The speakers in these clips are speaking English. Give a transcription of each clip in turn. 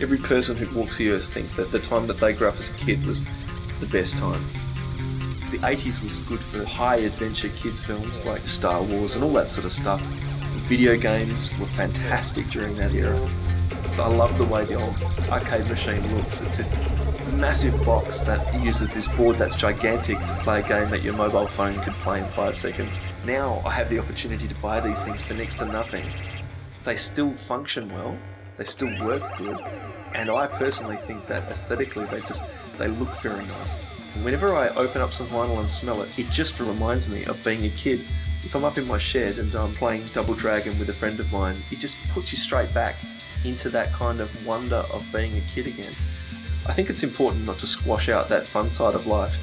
Every person who walks the earth thinks that the time that they grew up as a kid was the best time. The 80s was good for high adventure kids films like Star Wars and all that sort of stuff. Video games were fantastic during that era. I love the way the old arcade machine looks. It's this massive box that uses this board that's gigantic to play a game that your mobile phone could play in 5 seconds. Now I have the opportunity to buy these things for next to nothing. They still function well, they still work good, and I personally think that aesthetically they look very nice. Whenever I open up some vinyl and smell it, it just reminds me of being a kid. If I'm up in my shed and I'm playing Double Dragon with a friend of mine, it just puts you straight back into that kind of wonder of being a kid again. I think it's important not to squash out that fun side of life.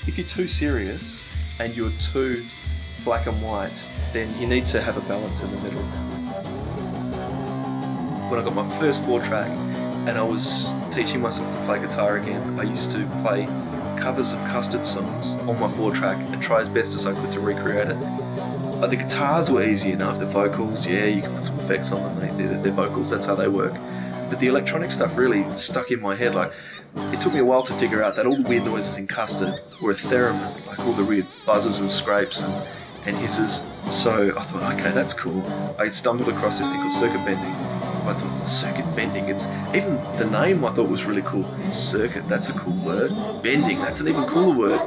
If you're too serious and you're too black and white, then you need to have a balance in the middle. When I got my first 4-track and I was teaching myself to play guitar again, I used to play covers of Custard songs on my 4-track and try as best as I could to recreate it. The guitars were easy enough, the vocals, yeah, you can put some effects on them, they're vocals, that's how they work. But the electronic stuff really stuck in my head. Like, it took me a while to figure out that all the weird noises in Custard were a theremin, like all the weird buzzes and scrapes and hisses. So I thought, okay, that's cool. I stumbled across this thing called circuit bending. I thought, it's circuit bending. It's even the name I thought was really cool. Circuit, that's a cool word. Bending, that's an even cooler word.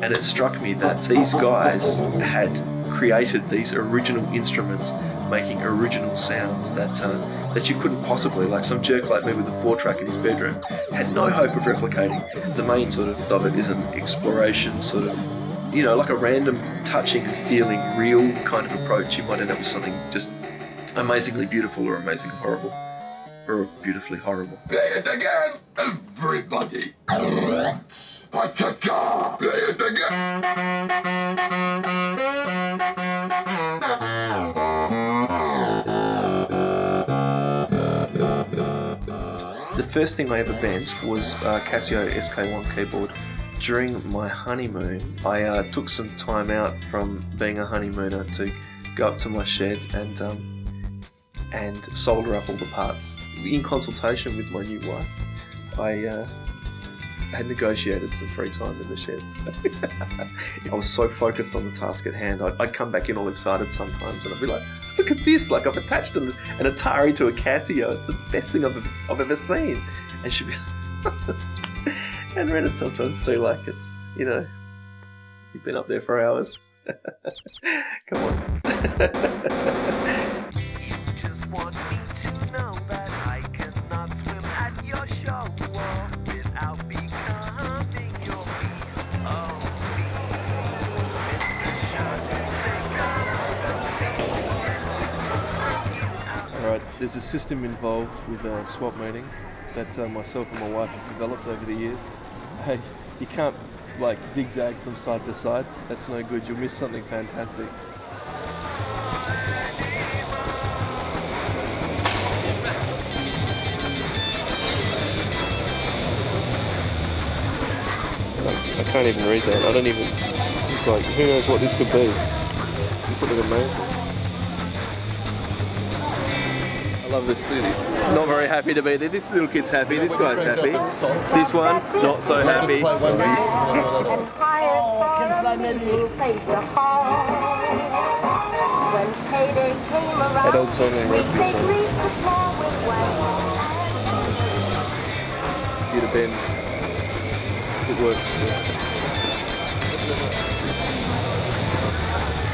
And it struck me that these guys had created these original instruments, making original sounds that you couldn't possibly, like some jerk like me with a 4-track in his bedroom, had no hope of replicating. The main sort of it is an exploration sort of, you know, like a random touching and feeling real kind of approach. You might end up with something just amazingly beautiful or amazingly horrible. Or beautifully horrible. Play it again, everybody! Cha-cha-cha! Play it again! The first thing I ever bent was a Casio SK1 keyboard. During my honeymoon, I took some time out from being a honeymooner to go up to my shed and solder up all the parts. In consultation with my new wife, I had negotiated some free time in the sheds. I was so focused on the task at hand, I'd come back in all excited sometimes and I'd be like, look at this, like I've attached an Atari to a Casio, it's the best thing I've ever seen. And she'd be and Ren would sometimes feel like it's, you know, you've been up there for hours. Come on. You just want me to know that I cannot swim at your show without becoming your piece of me. Mr. Shark, Alright, there's a system involved with a swap meeting that myself and my wife have developed over the years. Hey, you can't like zigzag from side to side, that's no good, you'll miss something fantastic. I can't even read that, I don't even, it's like, who knows what this could be. It's something amazing. I love this city. Not very happy to be there. This little kid's happy, this guy's happy. This one, not so happy. That old song they wrote this song. Easier to bend. It works.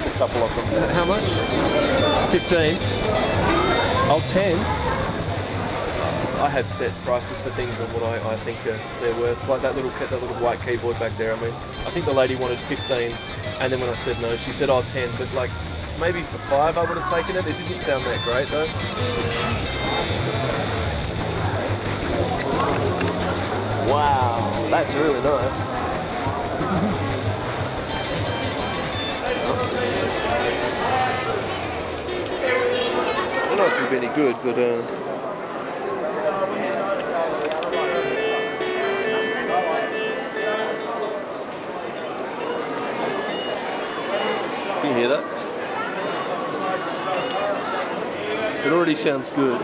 A couple of them. How much? 15. Oh, 10. I have set prices for things on what I think they're worth. Like that little white keyboard back there. I mean, I think the lady wanted 15, and then when I said no, she said, "Oh, 10." But like, maybe for 5 I would have taken it. It didn't sound that great though. Wow, that's really nice. I don't know if it'd be any good, but can you hear that? It already sounds good.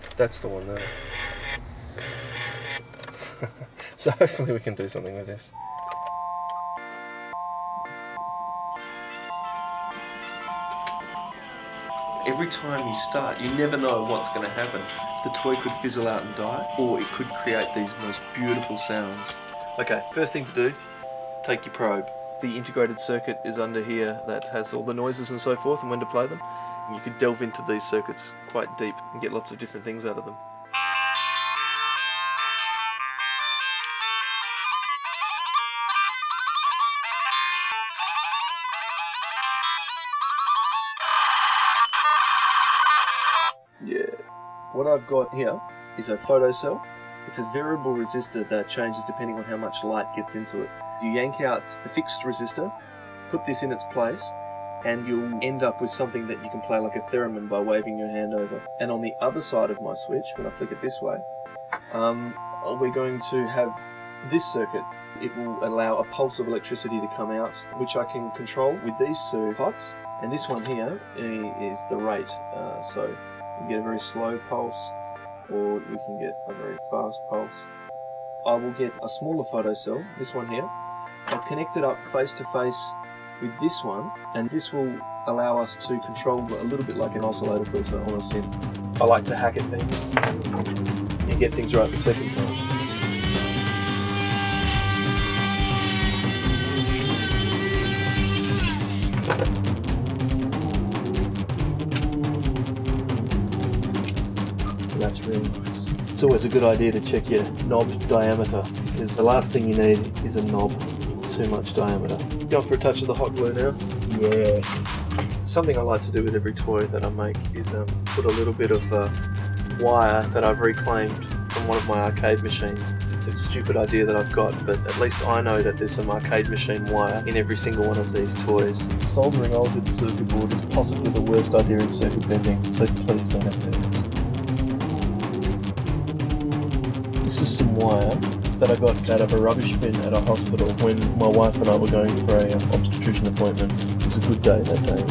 If that's the one there. So hopefully we can do something with this. Every time you start, you never know what's going to happen. The toy could fizzle out and die, or it could create these most beautiful sounds. Okay, first thing to do, take your probe. The integrated circuit is under here that has all the noises and so forth and when to play them. And you could delve into these circuits quite deep and get lots of different things out of them. Yeah. What I've got here is a photocell. It's a variable resistor that changes depending on how much light gets into it. You yank out the fixed resistor, put this in its place, and you'll end up with something that you can play like a theremin by waving your hand over. And on the other side of my switch, when I flick it this way, we're going to have this circuit. It will allow a pulse of electricity to come out, which I can control with these two pots. And this one here is the rate, so you can get a very slow pulse, or we can get a very fast pulse. I will get a smaller photocell, this one here. I'll connect it up face to face with this one, and this will allow us to control a little bit like an oscillator filter on a synth. I like to hack at things and get things right the second time. That's really nice. It's always a good idea to check your knob diameter, because the last thing you need is a knob with too much diameter. Going for a touch of the hot glue now? Yeah. Something I like to do with every toy that I make is put a little bit of wire that I've reclaimed from one of my arcade machines. It's a stupid idea that I've got, but at least I know that there's some arcade machine wire in every single one of these toys. Soldering old with the circuit board is possibly the worst idea in circuit bending, so please don't have to do this. This is some wire that I got out of a rubbish bin at a hospital when my wife and I were going for an obstetrician appointment. It was a good day that day.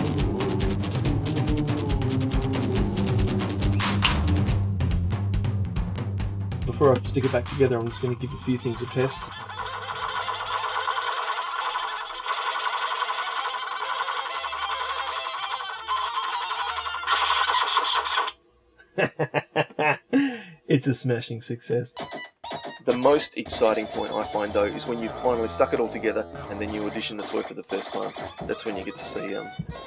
Before I stick it back together, I'm just going to give a few things a test. It's a smashing success. The most exciting point I find though is when you've finally stuck it all together and then you audition the toy for the first time. That's when you get to see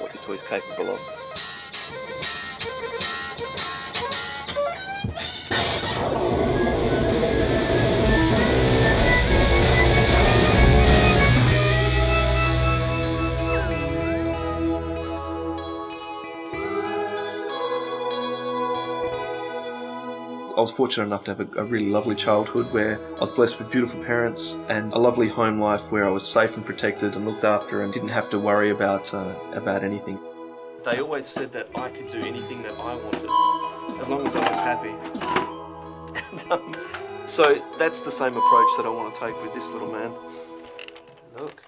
what your toy's capable of. I was fortunate enough to have a really lovely childhood where I was blessed with beautiful parents and a lovely home life where I was safe and protected and looked after and didn't have to worry about anything. They always said that I could do anything that I wanted as long as I was happy. And, so that's the same approach that I want to take with this little man. Look.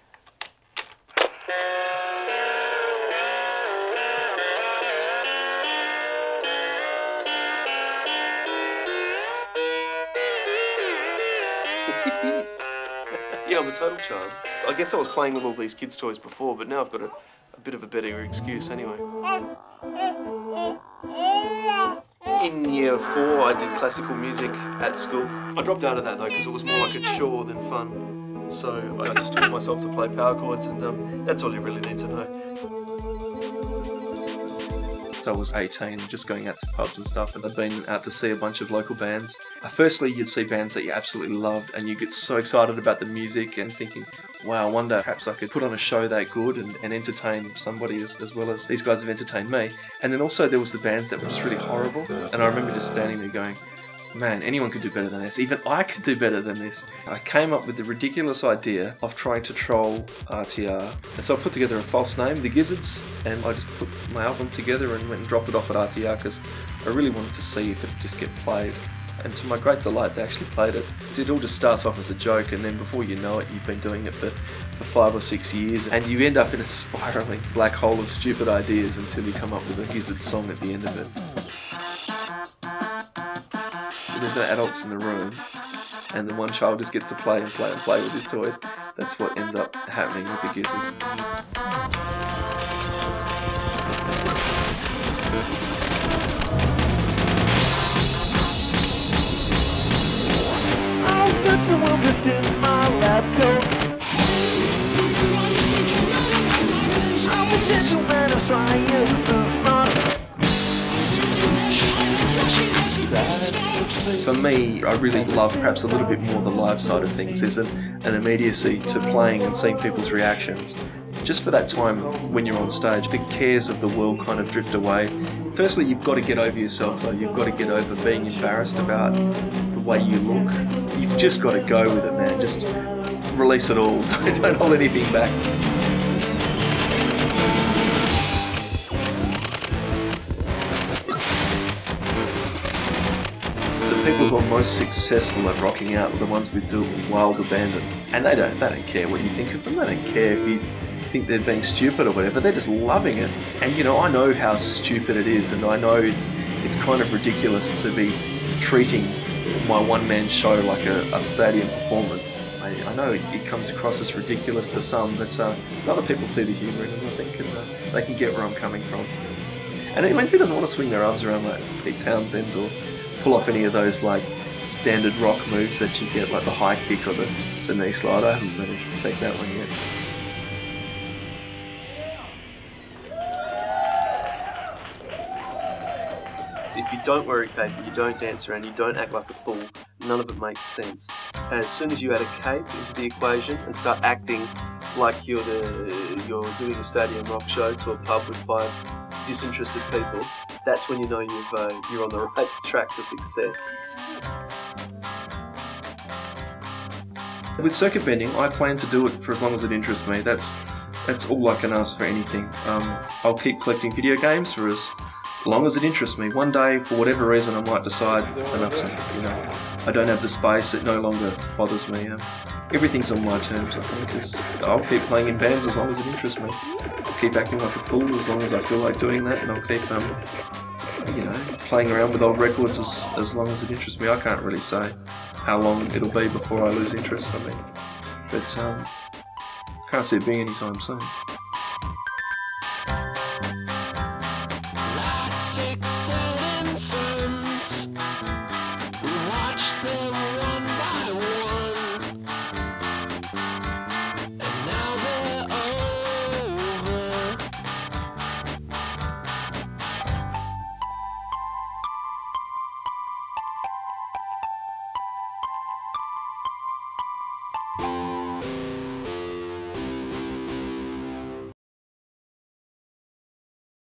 Yeah, I'm a total charm. I guess I was playing with all these kids' toys before, but now I've got a bit of a better excuse anyway. In year 4, I did classical music at school. I dropped out of that though because it was more like a chore than fun. So I just taught myself to play power chords, and that's all you really need to know. I was 18, just going out to pubs and stuff, and I'd been out to see a bunch of local bands. Firstly, you'd see bands that you absolutely loved, and you get so excited about the music and thinking, wow, one day perhaps I could put on a show that good and entertain somebody as well as these guys have entertained me. And then also there was the bands that were just really horrible, and I remember just standing there going, man, anyone could do better than this. Even I could do better than this. I came up with the ridiculous idea of trying to troll RTR. And so I put together a false name, The Gizzards, and I just put my album together and went and dropped it off at RTR because I really wanted to see if it would just get played. And to my great delight, they actually played it. So it all just starts off as a joke, and then before you know it, you've been doing it for 5 or 6 years, and you end up in a spiralling black hole of stupid ideas until you come up with a Gizzard song at the end of it. There's no adults in the room, and the one child just gets to play and play and play with his toys. That's what ends up happening with the Gizzards. In my lab coat, I'm a gentleman of science and smart. For me, I really love perhaps a little bit more the live side of things. There's an immediacy to playing and seeing people's reactions. Just for that time when you're on stage, the cares of the world kind of drift away. Firstly, you've got to get over yourself though. You've got to get over being embarrassed about the way you look. You've just got to go with it, man. Just release it all. Don't hold anything back. The people who are most successful at rocking out are the ones with wild abandon. And they don't care what you think of them. They don't care if you think they're being stupid or whatever. They're just loving it. And you know, I know how stupid it is, and I know it's kind of ridiculous to be treating my one-man show like a stadium performance. I know it comes across as ridiculous to some, but other people see the humour in it, I think, and they can get where I'm coming from. And I mean, who doesn't want to swing their arms around like Pete Townsend or pull off any of those like standard rock moves that you get, like the high kick or the knee slide? I haven't managed to take that one yet. If you don't wear a cape, you don't dance around, you don't act like a fool, none of it makes sense. And as soon as you add a cape into the equation and start acting like you're doing a stadium rock show to a pub with 5 disinterested people, that's when you know you're on the right track to success. With circuit bending, I plan to do it for as long as it interests me. That's all I can ask for anything. I'll keep collecting video games for as long as it interests me. One day, for whatever reason, I might decide enough's enough. You know, I don't have the space. It no longer bothers me. Everything's on my terms, I think. I'll keep playing in bands as long as it interests me. I'll keep acting like a fool as long as I feel like doing that, and I'll keep, you know, playing around with old records as long as it interests me. I can't really say how long it'll be before I lose interest. I mean, but can't see it being anytime soon.